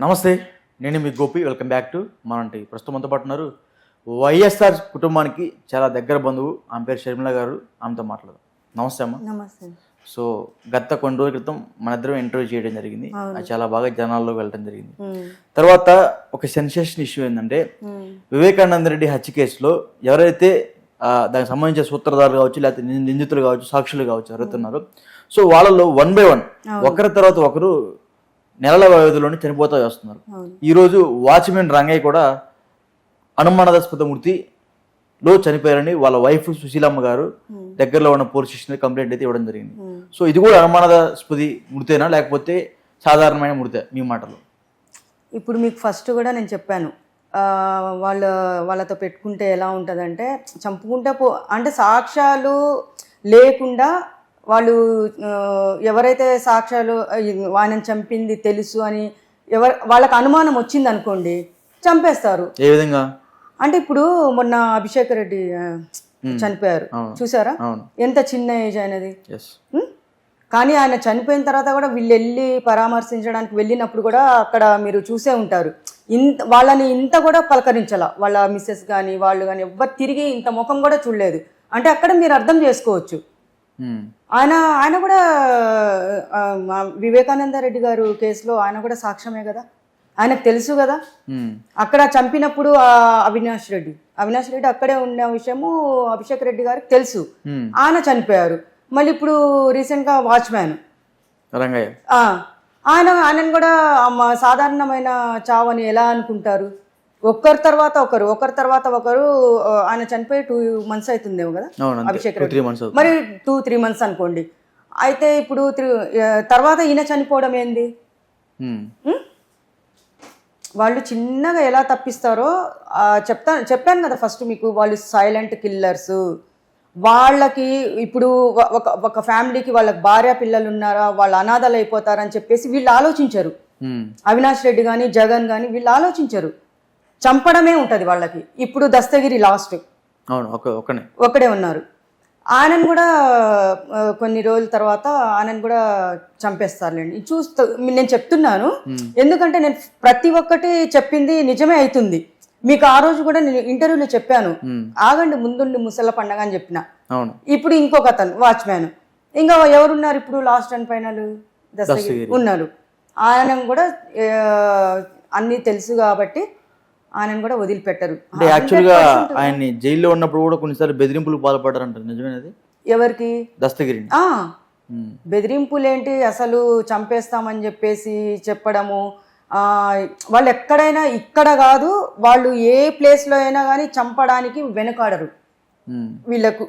నమస్తే, నేను మీ గోపి. వెల్కమ్ బ్యాక్ టు మనంటి. ప్రస్తుతం మనతో పాటు ఉన్నారు వైఎస్ఆర్ కుటుంబానికి చాలా దగ్గర బంధువు, ఆమె పేరు షర్మిల గారు. ఆమెతో మాట్లాడదాం. నమస్తే అమ్మ. నమస్తే. సో గత కొన్ని రోజుల క్రితం మన ఇద్దరం ఇంటర్వ్యూ చేయడం జరిగింది. అది చాలా బాగా జనాల్లో వెళ్ళడం జరిగింది. తర్వాత ఒక సెన్సేషన్ ఇష్యూ ఏంటంటే, వివేకానంద రెడ్డి హత్య కేసులో ఎవరైతే దానికి సంబంధించిన సూత్రధారులు కావచ్చు, లేకపోతే నిందితులు కావచ్చు, సాక్షులు కావచ్చు ఎవరైతున్నారో, సో వాళ్ళలో 1 by 1 ఒకరి తర్వాత ఒకరు నెలల వ్యవధిలోనే చనిపోతూ వస్తున్నారు. ఈరోజు వాచ్మెన్ రంగయ్య కూడా అనుమానాస్పద మృతిలో చనిపోయారని వాళ్ళ వైఫ్ సుశీలమ్మ గారు దగ్గరలో ఉన్న పోలీస్ స్టేషన్ కంప్లైంట్ అయితే ఇవ్వడం జరిగింది. సో ఇది కూడా అనుమానాస్పది మృతేనా లేకపోతే సాధారణమైన మృతే మీ మాటలో? ఇప్పుడు మీకు ఫస్ట్ కూడా నేను చెప్పాను, వాళ్ళతో పెట్టుకుంటే ఎలా ఉంటుందంటే, చంపుకుంటే అంటే సాక్ష్యాలు లేకుండా వాళ్ళు ఎవరైతే సాక్ష్యాలు ఆయన చంపింది తెలుసు అని వాళ్ళకి అనుమానం వచ్చింది అనుకోండి, చంపేస్తారు. ఏ విధంగా అంటే ఇప్పుడు మొన్న అభిషేక్ రెడ్డి చనిపోయారు, చూసారా? ఎంత చిన్న ఏజ్ అయినది. కానీ ఆయన చనిపోయిన తర్వాత కూడా వీళ్ళు వెళ్ళి పరామర్శించడానికి వెళ్ళినప్పుడు కూడా అక్కడ మీరు చూసే ఉంటారు, వాళ్ళని ఇంత కూడా పలకరించాల, వాళ్ళ మిస్సెస్ కానీ వాళ్ళు కానీ ఎవ్వరు తిరిగి ఇంత ముఖం కూడా చూడలేదు. అంటే అక్కడ మీరు అర్థం చేసుకోవచ్చు. ఆయన కూడా వివేకానంద రెడ్డి గారు కేసులో ఆయన కూడా సాక్ష్యమే కదా, ఆయనకు తెలుసు కదా. అక్కడ చంపినప్పుడు అవినాష్ రెడ్డి అక్కడే ఉన్న విషయము అభిషేక్ రెడ్డి గారికి తెలుసు, ఆయన చనిపోయారు. మళ్ళీ ఇప్పుడు రీసెంట్ గా వాచ్మ్యాన్ రంగయ్య ఆయనను కూడా సాధారణమైన చావని ఎలా అనుకుంటారు? ఒకరి తర్వాత ఒకరు ఆయన చనిపోయి 2 months అవుతుందేమో కదా అభిషేక్ రెడ్డి, మరి 2-3 months అనుకోండి. అయితే ఇప్పుడు తర్వాత ఈయన చనిపోవడం ఏంది? వాళ్ళు చిన్నగా ఎలా తప్పిస్తారో చెప్పాను కదా ఫస్ట్ మీకు. వాళ్ళు సైలెంట్ కిల్లర్స్. వాళ్ళకి ఇప్పుడు ఒక ఫ్యామిలీకి వాళ్ళకి భార్య పిల్లలు ఉన్నారా, వాళ్ళు అనాథలు అయిపోతారని చెప్పేసి వీళ్ళు ఆలోచించరు. అవినాష్ రెడ్డి కానీ జగన్ కానీ వీళ్ళు ఆలోచించరు, చంపడమే ఉంటది వాళ్ళకి. ఇప్పుడు దస్తగిరి లాస్ట్ ఒక్కడే ఉన్నారు. ఆయనను కూడా కొన్ని రోజుల తర్వాత ఆయనను కూడా చంపేస్తారులేండి. నేను చెప్తున్నాను ఎందుకంటే నేను ప్రతి ఒక్కటి చెప్పింది నిజమే అవుతుంది. మీకు ఆ రోజు కూడా నేను ఇంటర్వ్యూలో చెప్పాను, ఆగండి ముందుండి ముసల పండగ అని చెప్పిన. ఇప్పుడు ఇంకొక అతను వాచ్మ్యాన్, ఇంకా ఎవరున్నారు ఇప్పుడు లాస్ట్ అండ్ ఫైనల్ దస్తగిరి ఉన్నారు. ఆయన కూడా అన్ని తెలుసు కాబట్టి ఆయన కూడా వదిలిపెట్టరు. యాక్చువల్గా ఆయన జైల్లో ఉన్నప్పుడు కూడా కొన్నిసార్లు బెదిరింపులు పాల్పడ్డారంటారు, నిజమేనది? ఎవరికి? దస్తగిరి. బెదిరింపులు ఏంటి, అసలు చంపేస్తామని చెప్పేసి చెప్పడము. వాళ్ళు ఎక్కడైనా, ఇక్కడ కాదు, వాళ్ళు ఏ ప్లేస్ లో అయినా కానీ చంపడానికి వెనుకాడరు వీళ్ళకు.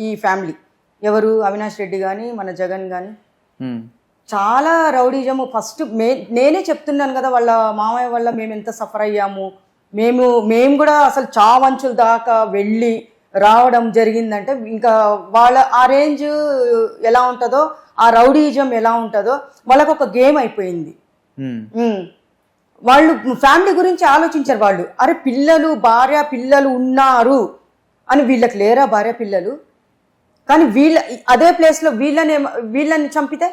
ఈ ఫ్యామిలీ ఎవరు, అవినాష్ రెడ్డి కానీ మన జగన్ కానీ చాలా రౌడీజము. ఫస్ట్ నేనే చెప్తున్నాను కదా, వాళ్ళ మామయ్య వల్ల మేము ఎంత సఫర్ అయ్యాము. మేము కూడా అసలు చావంచుల దాకా వెళ్ళి రావడం జరిగిందంటే, ఇంకా వాళ్ళ ఆ రేంజ్ ఎలా ఉంటుందో, ఆ రౌడీజం ఎలా ఉంటుందో వాళ్ళకు ఒక గేమ్ అయిపోయింది. వాళ్ళు ఫ్యామిలీ గురించి ఆలోచించారు వాళ్ళు. అరే పిల్లలు, భార్య పిల్లలు ఉన్నారు అని, వీళ్ళకి లేరా భార్య పిల్లలు? కానీ అదే ప్లేస్లో వీళ్ళని చంపితే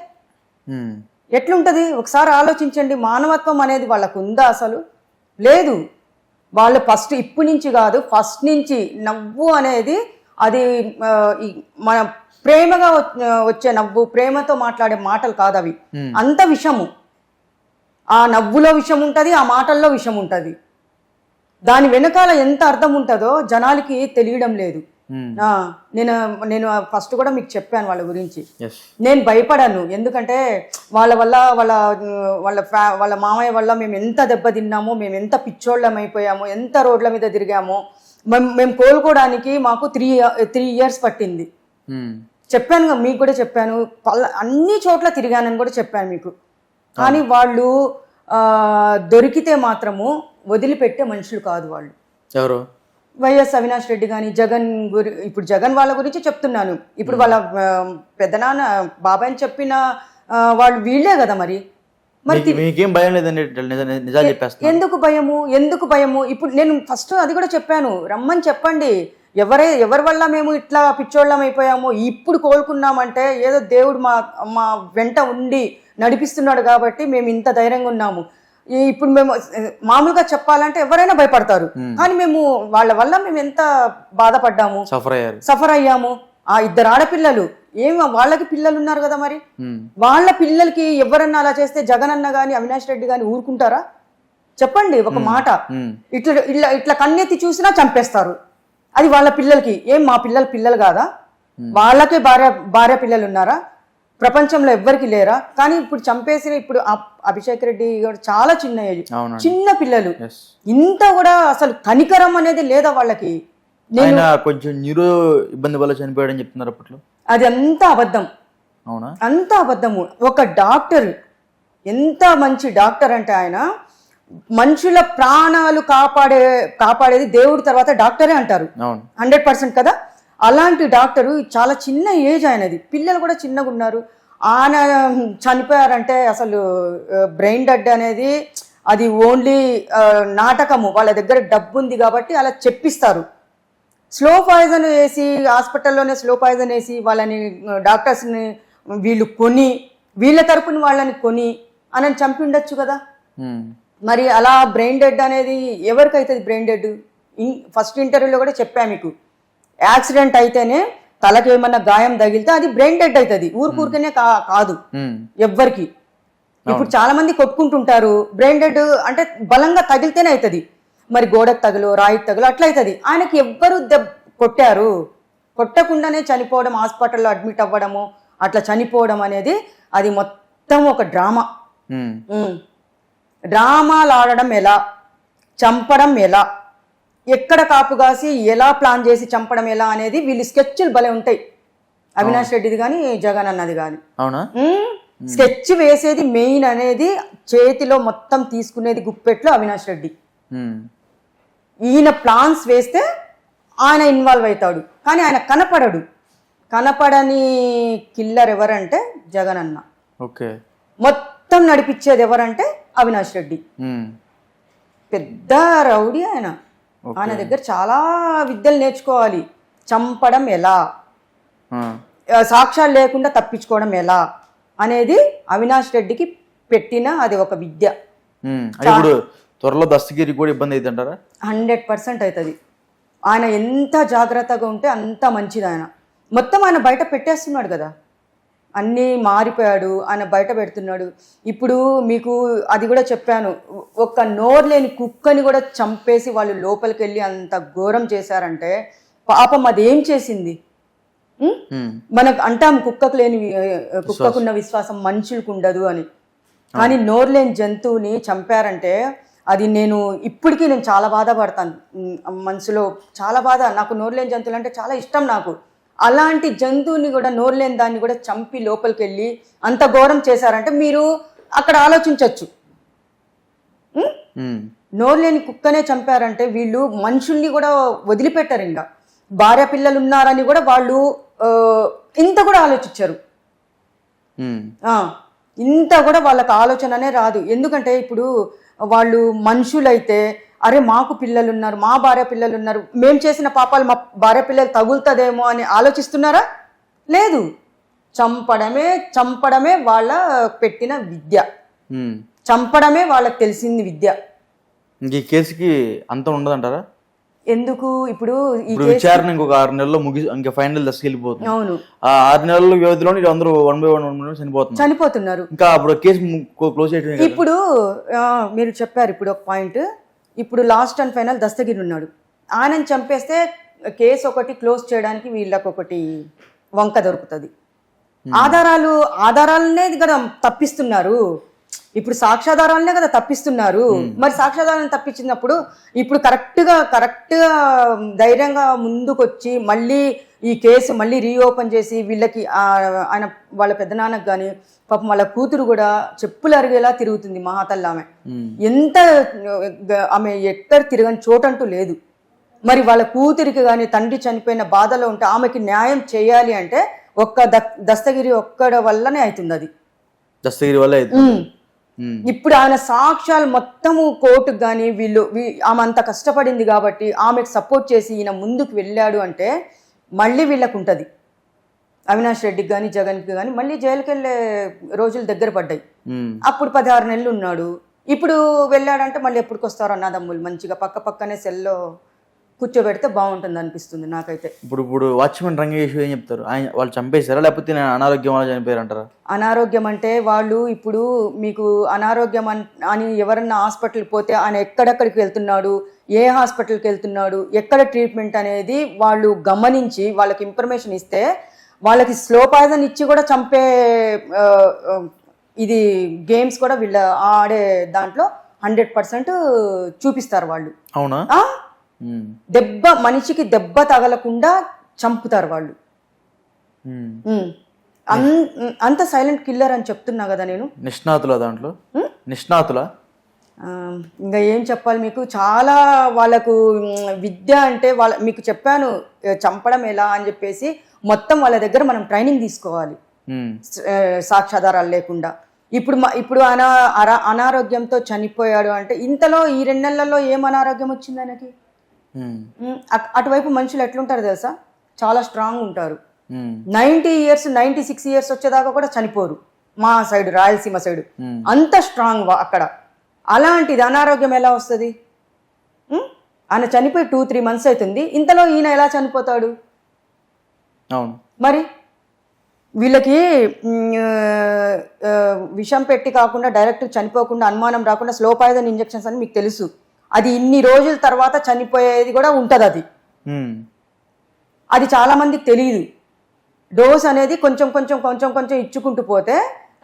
ఎట్లుంటది? ఒకసారి ఆలోచించండి. మానవత్వం అనేది వాళ్ళకు ఉందా? అసలు లేదు. వాళ్ళు ఇప్పటి నుంచి కాదు, ఫస్ట్ నుంచి నవ్వు అనేది అది మన ప్రేమగా వచ్చే నవ్వు, ప్రేమతో మాట్లాడే మాటలు కాదు అవి. అంత విషము. ఆ నవ్వులో విషం ఉంటుంది, ఆ మాటల్లో విషం ఉంటుంది. దాని వెనకాల ఎంత అర్థం ఉంటుందో జనాలకి తెలియడం లేదు. నేను ఫస్ట్ కూడా మీకు చెప్పాను వాళ్ళ గురించి. నేను భయపడాను, ఎందుకంటే వాళ్ళ వల్ల వాళ్ళ మామయ్య వల్ల మేము ఎంత దెబ్బతిన్నామో, మేము ఎంత పిచ్చోళ్ళం అయిపోయామో, ఎంత రోడ్ల మీద తిరిగామో. మేము కోలుకోవడానికి మాకు 3 years పట్టింది. చెప్పాను మీకు కూడా చెప్పాను, అన్ని చోట్ల తిరిగానని కూడా చెప్పాను మీకు. కానీ వాళ్ళు దొరికితే మాత్రము వదిలిపెట్టే మనుషులు కాదు వాళ్ళు. ఎవరు? వైఎస్ అవినాష్ రెడ్డి కానీ జగన్ ఇప్పుడు జగన్ వాళ్ళ గురించి చెప్తున్నాను. ఇప్పుడు వాళ్ళ పెద్దనాన్న బాబాయ్ అని చెప్పిన వాళ్ళు వీళ్ళే కదా. మరి ఎందుకు భయము? ఇప్పుడు నేను ఫస్ట్ అది కూడా చెప్పాను, రమ్మని చెప్పండి. ఎవరి వల్ల మేము ఇట్లా పిచ్చోళ్ళం అయిపోయామో, ఇప్పుడు కోలుకున్నామంటే ఏదో దేవుడు మా వెంట ఉండి నడిపిస్తున్నాడు కాబట్టి మేము ఇంత ధైర్యంగా ఉన్నాము. ఇప్పుడు మేము మామూలుగా చెప్పాలంటే ఎవరైనా భయపడతారు, కానీ మేము వాళ్ళ వల్ల మేము ఎంత బాధపడ్డాము, సఫర్ అయ్యాము. ఆ 2 ఆడపిల్లలు వాళ్ళకి పిల్లలు ఉన్నారు కదా, మరి వాళ్ళ పిల్లలకి ఎవరన్నా అలా చేస్తే జగన్ అన్న గాని అవినాష్ రెడ్డి గాని ఊరుకుంటారా? చెప్పండి ఒక మాట. ఇట్లా ఇట్లా కన్నెత్తి చూసినా చంపేస్తారు. అది వాళ్ళ పిల్లలకి. మా పిల్లలు కాదా? వాళ్ళకే భార్య పిల్లలు ఉన్నారా? ప్రపంచంలో ఎవ్వరికి లేరా? కానీ ఇప్పుడు చంపేసిన ఇప్పుడు అభిషేక్ రెడ్డి గారు చాలా చిన్న ఏజ్, చిన్న పిల్లలు. ఇంత కూడా అసలు కనికరం అనేది లేదా వాళ్ళకి? కొంచెం న్యూరో ఇబ్బంది వల్ల చనిపోయాడని చెప్తున్నారు అప్పట్లో. అది అంతా అబద్ధం, అంతా అబద్ధము. ఒక డాక్టర్, ఎంత మంచి డాక్టర్ అంటే ఆయన మనుషుల ప్రాణాలు కాపాడేది దేవుడి తర్వాత డాక్టరే అంటారు, 100% కదా. అలాంటి డాక్టరు చాలా చిన్న ఏజ్ ఆయనది, పిల్లలు కూడా చిన్నగా ఉన్నారు. ఆయన చనిపోయారంటే అసలు బ్రెయిన్ డెడ్ అనేది అది ఓన్లీ నాటకము. వాళ్ళ దగ్గర డబ్బు ఉంది కాబట్టి అలా చెప్పిస్తారు. స్లో పాయిజన్ వేసి హాస్పిటల్లోనే స్లో పాయిజన్ వేసి వాళ్ళని డాక్టర్స్ని వీళ్ళు కొని వీళ్ళ తరపున వాళ్ళని కొని అని చంపి ఉండొచ్చు కదా. మరి అలా బ్రెయిన్ డెడ్ అనేది ఎవరికి అవుతుంది? బ్రెయిన్ డెడ్ ఫస్ట్ ఇంటర్వ్యూలో కూడా చెప్పా మీకు, యాక్సిడెంట్ అయితేనే తలకి ఏమన్నా గాయం తగిలితే అది బ్రెయిన్ డెడ్ అవుతుంది, ఊరికనే కాదు ఎవ్వరికి. ఇప్పుడు చాలా మంది కొట్టుకుంటుంటారు, బ్రెయిన్ డెడ్ అంటే బలంగా తగిలితేనే అవుతుంది. మరి గోడకు తగులు రాయికి తగులు అట్లా అవుతుంది. ఆయనకి ఎవ్వరు కొట్టారు, కొట్టకుండానే చనిపోవడం, హాస్పిటల్లో అడ్మిట్ అవ్వడము, అట్లా చనిపోవడం అనేది అది మొత్తం ఒక డ్రామా. డ్రామాలు ఆడడం ఎలా, చంపడం ఎలా, ఎక్కడ కాపు కాసి ఎలా ప్లాన్ చేసి చంపడం ఎలా అనేది వీళ్ళు స్కెచ్లు భలే ఉంటాయి. అవినాష్ రెడ్డిది కానీ జగన్ అన్నది కానీ. స్కెచ్ వేసేది మెయిన్ అనేది చేతిలో మొత్తం తీసుకునేది గుప్పెట్లో అవినాష్ రెడ్డి. ఈయన ప్లాన్స్ వేస్తే ఆయన ఇన్వాల్వ్ అవుతాడు, కానీ ఆయన కనపడడు. కనపడని కిల్లర్ ఎవరంటే జగన్ అన్న. మొత్తం నడిపించేది ఎవరంటే అవినాష్ రెడ్డి. పెద్ద రౌడీ ఆయన. ఆయన దగ్గర చాలా విద్యలు నేర్చుకోవాలి. చంపడం ఎలా, సాక్ష్యాలు లేకుండా తప్పించుకోవడం ఎలా అనేది అవినాష్ రెడ్డికి పెట్టిన అది ఒక విద్య. త్వరలో దస్తగిరి కూడా ఇబ్బంది అవుతుంది అంటారా? 100% అవుతుంది. ఆయన ఎంత జాగ్రత్తగా ఉంటే అంత మంచిది. ఆయన మొత్తం ఆయన బయట పెట్టేస్తున్నాడు కదా, అన్నీ మారిపోయాడు, ఆయన బయట పెడుతున్నాడు. ఇప్పుడు మీకు అది కూడా చెప్పాను, ఒక నోరు లేని కుక్కని కూడా చంపేసి వాళ్ళు లోపలికి వెళ్ళి అంత ఘోరం చేశారంటే పాపం అదేం చేసింది? మనకు అంటాం కుక్కకున్న విశ్వాసం మనుషులకు ఉండదు అని, కానీ నోరు లేని జంతువుని చంపారంటే అది ఇప్పటికీ నేను చాలా బాధపడతాను మనసులో, చాలా బాధ. నాకు నోరు లేని జంతువులు అంటే చాలా ఇష్టం నాకు. అలాంటి జంతువుని కూడా, నోరు లేని దాన్ని కూడా చంపి లోపలికి వెళ్ళి అంత ఘోరం చేశారంటే మీరు అక్కడ ఆలోచించవచ్చు. నోరు లేని కుక్కనే చంపారంటే వీళ్ళు మనుషుల్ని కూడా వదిలిపెట్టారు. ఇంకా భార్య పిల్లలు ఉన్నారని కూడా వాళ్ళు ఇంత కూడా ఆలోచించారు. ఇంత కూడా వాళ్ళకి ఆలోచననే రాదు. ఎందుకంటే ఇప్పుడు వాళ్ళు మనుషులైతే అరే మాకు పిల్లలు ఉన్నారు, మా భార్య పిల్లలు ఉన్నారు, మేము చేసిన పాపాలు మా భార్య పిల్లలు తగులుతుందేమో అని ఆలోచిస్తున్నారా? లేదు. చంపడమే వాళ్ళ పెట్టిన విద్య, చంపడమే వాళ్ళకి తెలిసింది విద్య. ఈ కేసుకి అంత ఉండదంటారా? ఎందుకు ఇప్పుడు ఈ విచారణ ఇంకొక 6 నెలల్లో ఇంకా ఫైనల్ దశకి వెళ్ళిపోతుంది. అవును, ఆ 6 నెలల వ్యవధిలో అందరూ 1 by 1 చనిపోతున్నారు. ఇంకా అప్పుడు కేసు క్లోజ్ చేయడం. ఇప్పుడు మీరు చెప్పారు ఇప్పుడు ఒక పాయింట్, ఇప్పుడు లాస్ట్ అండ్ ఫైనల్ దస్తగిరి ఉన్నాడు, ఆయనని చంపేస్తే కేసు ఒకటి క్లోజ్ చేయడానికి వీళ్ళకి ఒకటి వంక దొరుకుతుంది. ఆధారాలనే కదా తప్పిస్తున్నారు. ఇప్పుడు సాక్ష్యాధారాలనే కదా తప్పిస్తున్నారు. మరి సాక్ష్యాధారాలను తప్పించినప్పుడు ఇప్పుడు కరెక్ట్ గా ధైర్యంగా ముందుకొచ్చి మళ్ళీ ఈ కేసు మళ్ళీ రీఓపెన్ చేసి వీళ్ళకి ఆయన వాళ్ళ పెద్దనాన్నకు కానీ పాపం వాళ్ళ కూతురు కూడా చెప్పులు అరిగేలా తిరుగుతుంది మహాతల్లి. ఎంత ఆమె ఎక్కడ తిరగని చోటంటూ లేదు. మరి వాళ్ళ కూతురికి కానీ తండ్రి చనిపోయిన బాధలో ఉంటే ఆమెకి న్యాయం చేయాలి అంటే ఒక్క దస్తగిరి ఒక్కడ వల్లనే అవుతుంది. అది దస్తగిరి వల్ల. ఇప్పుడు ఆయన సాక్ష్యాలు మొత్తము కోర్టుకు కానీ ఆమె అంత కష్టపడింది కాబట్టి ఆమెకు సపోర్ట్ చేసి ఈయన ముందుకు వెళ్ళాడు అంటే మళ్ళీ వీళ్ళకు ఉంటుంది. అవినాష్ రెడ్డికి కానీ జగన్కి కానీ మళ్ళీ జైలుకి వెళ్ళే రోజులు దగ్గర పడ్డాయి. అప్పుడు 16 నెలలు ఉన్నాడు, ఇప్పుడు వెళ్ళాడంటే మళ్ళీ ఎప్పటికి వస్తారో అన్నదమ్ములు మంచిగా పక్క పక్కనే సెల్లో కూర్చోబెడితే బాగుంటుంది అనిపిస్తుంది నాకైతే. ఇప్పుడు వాచ్మెన్ రంగేష్ ఏం చెప్తారు? వాళ్ళు చంపేశారా లేకపోతే అనారోగ్యం వల్ల చనిపోయారు అంటారా? అనారోగ్యం అంటే వాళ్ళు ఇప్పుడు మీకు అనారోగ్యం అని ఎవరన్నా హాస్పిటల్కి పోతే ఆయన ఎక్కడెక్కడికి వెళ్తున్నాడు, ఏ హాస్పిటల్కి వెళ్తున్నాడు, ఎక్కడ ట్రీట్మెంట్ అనేది వాళ్ళు గమనించి వాళ్ళకి ఇన్ఫర్మేషన్ ఇస్తే వాళ్ళకి స్లో పాయిజన్ ఇచ్చి కూడా చంపే ఇది గేమ్స్ కూడా వీళ్ళ ఆడే దాంట్లో 100% చూపిస్తారు వాళ్ళు. అవునా? దెబ్బ మనిషికి దెబ్బ తగలకుండా చంపుతారు వాళ్ళు. అంత సైలెంట్ కిల్లర్ అని చెప్తున్నా కదా నేను. నిష్ణాతుల దాంట్లో నిష్ణాతుల ఇంకా ఏం చెప్పాలి మీకు, చాలా వాళ్ళకు విద్య అంటే మీకు చెప్పాను చంపడం ఎలా అని చెప్పేసి మొత్తం వాళ్ళ దగ్గర మనం ట్రైనింగ్ తీసుకోవాలి సాక్ష్యాధారాలు లేకుండా. ఇప్పుడు అనారోగ్యంతో చనిపోయాడు అంటే ఇంతలో ఈ 2 నెలల్లో ఏం అనారోగ్యం వచ్చింది ఆయనకి? అటువైపు మనుషులు ఎట్లుంటారు తెలుసా, చాలా స్ట్రాంగ్ ఉంటారు. 90 years 96 years వచ్చేదాకా కూడా చనిపోరు. మా సైడ్ రాయలసీమ సైడ్ అంత స్ట్రాంగ్ అక్కడ. అలాంటిది అనారోగ్యం ఎలా వస్తుంది? ఆయన చనిపోయి 2-3 months అవుతుంది, ఇంతలో ఈయన ఎలా చనిపోతాడు? మరి వీళ్ళకి విషం పెట్టి కాకుండా డైరెక్ట్ చనిపోకుండా అనుమానం రాకుండా స్లో పాయిజన్ ఇంజెక్షన్స్ అని మీకు తెలుసు. అది ఇన్ని రోజుల తర్వాత చనిపోయేది కూడా ఉంటుంది. అది చాలా మందికి తెలియదు. డోస్ అనేది కొంచెం కొంచెం కొంచెం కొంచెం ఇచ్చుకుంటూ పోతే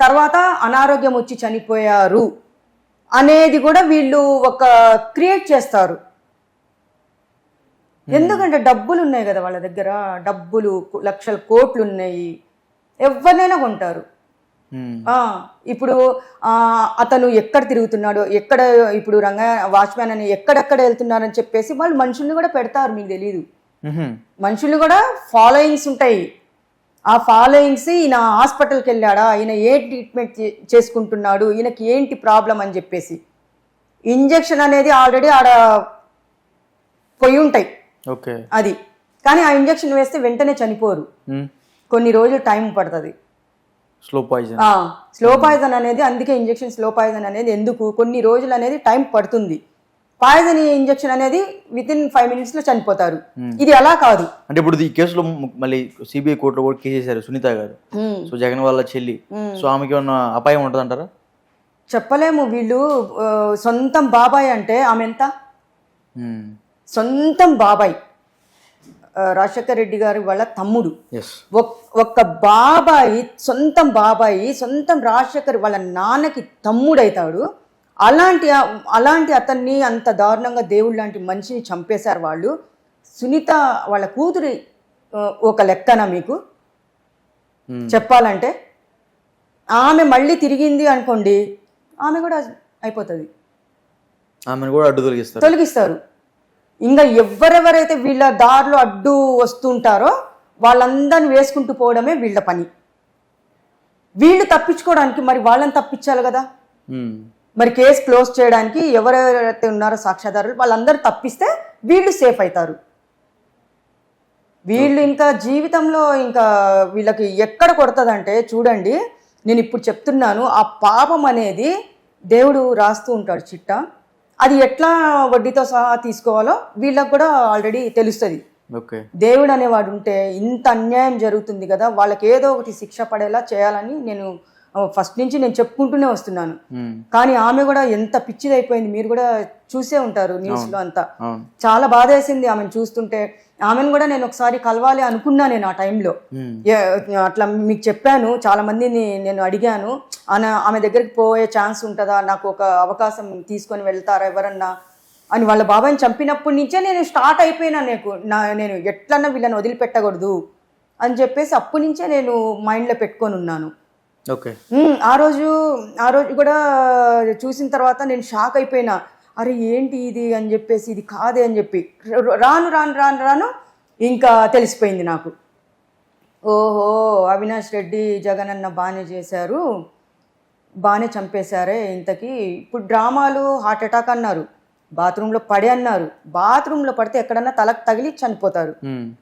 తర్వాత అనారోగ్యం వచ్చి చనిపోయారు అనేది కూడా వీళ్ళు ఒక క్రియేట్ చేస్తారు. ఎందుకంటే డబ్బులు ఉన్నాయి కదా వాళ్ళ దగ్గర, డబ్బులు లక్షల కోట్లు ఉన్నాయి, ఎవరినైనా కొంటారు. ఇప్పుడు అతను ఎక్కడ తిరుగుతున్నాడు, ఎక్కడ ఇప్పుడు వాచ్మ్యాన్ అని ఎక్కడెక్కడ వెళ్తున్నారని చెప్పేసి వాళ్ళు మనుషుల్ని కూడా పెడతారు. మీకు తెలీదు, మనుషుల్ని కూడా ఫాలోయింగ్స్ ఉంటాయి. ఆ ఫాలోయింగ్స్ ఈయన హాస్పిటల్కి వెళ్ళాడా, ఈయన ఏ ట్రీట్మెంట్ చేసుకుంటున్నాడు, ఈయనకి ఏంటి ప్రాబ్లం అని చెప్పేసి ఇంజెక్షన్ అనేది ఆల్రెడీ ఆడ పోయి ఉంటాయి అది. కానీ ఆ ఇంజెక్షన్ వేస్తే వెంటనే చనిపోరు, కొన్ని రోజులు టైం పడుతుంది. స్లో పాయిజన్ అనేది అందుకే ఇంజెక్షన్ స్లో పాయిజన్ అనేది ఎందుకు కొన్ని రోజులు అనేది టైం పడుతుంది. పాయిజన్ ఇంజెక్షన్ అనేది వితిన్ 5 minutes లో చనిపోతారు. ఇది అలా కాదు. అంటే ఇప్పుడు ఈ కేసులో మళ్ళీ సిబిఐ కోర్టులో కూడా కేసు చేశారు సునీత గారు. సో జగన్ వాళ్ళ చెల్లి, సో ఆమెకి ఏమన్నా అపాయం ఉంటుంది అంటారా? చెప్పలేము. వీళ్ళు సొంతం బాబాయ్ అంటే ఆమె ఎంత సొంతం బాబాయ్, రాజశేఖర్ రెడ్డి గారి వాళ్ళ తమ్ముడు, ఒక్క బాబాయి సొంతం బాబాయి సొంతం రాజశేఖర్ వాళ్ళ నాన్నకి తమ్ముడైతాడు. అలాంటి అతన్ని అంత దారుణంగా దేవుడు లాంటి మనిషిని చంపేశారు వాళ్ళు. సునీత వాళ్ళ కూతురి ఒక లెక్కన మీకు చెప్పాలంటే, ఆమె మళ్ళీ తిరిగింది అనుకోండి, ఆమె కూడా అయిపోతుంది, ఆమెను కూడా అడ్డు తొలగిస్తారు. ఇంకా ఎవరెవరైతే వీళ్ళ దారిలో అడ్డు వస్తుంటారో వాళ్ళందరిని వేసుకుంటూ పోవడమే వీళ్ళ పని. వీళ్ళు తప్పించుకోవడానికి మరి వాళ్ళని తప్పించాలి కదా. మరి కేసు క్లోజ్ చేయడానికి ఎవరెవరైతే ఉన్నారో సాక్ష్యాధారులు వాళ్ళందరూ తప్పిస్తే వీళ్ళు సేఫ్ అవుతారు. వీళ్ళు ఇంకా జీవితంలో ఇంకా వీళ్ళకి ఎక్కడ కొడుతుందంటే చూడండి, నేను ఇప్పుడు చెప్తున్నాను, ఆ పాపం అనేది దేవుడు రాస్తూ ఉంటాడు చిట్టా. అది ఎట్లా వడ్డీతో సహా తీసుకోవాలో వీళ్ళకి కూడా ఆల్రెడీ తెలుస్తుంది. దేవుడు అనేవాడు ఉంటే ఇంత అన్యాయం జరుగుతుంది కదా, వాళ్ళకి ఏదో ఒకటి శిక్ష పడేలా చేయాలని నేను ఫస్ట్ నుంచి నేను చెప్పుకుంటూనే వస్తున్నాను. కానీ ఆమె కూడా ఎంత పిచ్చిదైపోయింది, మీరు కూడా చూసే ఉంటారు న్యూస్ లో అంతా. చాలా బాధేసింది ఆమెను చూస్తుంటే. ఆమెను కూడా నేను ఒకసారి కలవాలి అనుకున్నా నేను ఆ టైంలో. అట్లా మీకు చెప్పాను, చాలా మందిని నేను అడిగాను, ఆమె దగ్గరికి పోయే ఛాన్స్ ఉంటుందా, నాకు ఒక అవకాశం తీసుకొని వెళ్తారా ఎవరన్నా అని. వాళ్ళ బాబాయ్ని చంపినప్పటి నుంచే నేను స్టార్ట్ అయిపోయినా, నేను ఎట్లన్నా వీళ్ళని వదిలిపెట్టకూడదు అని చెప్పేసి అప్పటి నుంచే నేను మైండ్లో పెట్టుకొని ఉన్నాను. ఆ రోజు కూడా చూసిన తర్వాత నేను షాక్ అయిపోయినా, అరే ఏంటి ఇది అని చెప్పేసి, ఇది కాదే అని చెప్పి రాను రాను రాను రాను ఇంకా తెలిసిపోయింది నాకు. ఓహో, అవినాష్ రెడ్డి జగన్ అన్న బాగానే చేశారు, బాగానే చంపేశారే ఇంతకీ. ఇప్పుడు డ్రామాలు హార్ట్ అటాక్ అన్నారు, బాత్రూంలో పడే అన్నారు. బాత్రూంలో పడితే ఎక్కడన్నా తలకు తగిలి చనిపోతారు.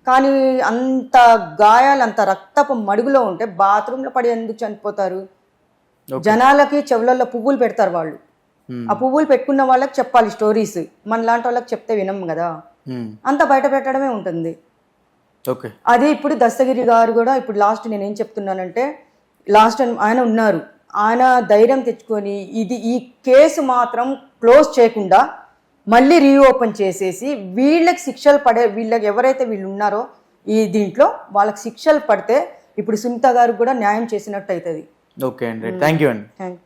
కానీ అంత గాయాలు అంత రక్తపు మడుగులో ఉంటే బాత్రూంలో పడి ఎందుకు చనిపోతారు? జనాలకి చెవులలో పువ్వులు పెడతారు వాళ్ళు, ఆ పువ్వులు పెట్టుకున్న వాళ్ళకి చెప్పాలి స్టోరీస్, మన లాంటి వాళ్ళకి చెప్తే వినం కదా, అంతా బయట పెట్టడమే ఉంటుంది. ఓకే. అదే ఇప్పుడు దస్తగిరి గారు కూడా ఇప్పుడు లాస్ట్ నేనేం చెప్తున్నానంటే, లాస్ట్ ఆయన ఉన్నారు, ఆయన ధైర్యం తెచ్చుకొని ఈ కేసు మాత్రం క్లోజ్ చేయకుండా మళ్ళీ రీఓపెన్ చేసేసి వీళ్ళకి శిక్షలు వీళ్ళకి ఎవరైతే వీళ్ళు ఉన్నారో ఈ దీంట్లో వాళ్ళకి శిక్షలు పడితే ఇప్పుడు సునీత గారికి కూడా న్యాయం చేసినట్టు అవుతుంది. ఓకే అండి, థ్యాంక్ యూ అండి. Thank you.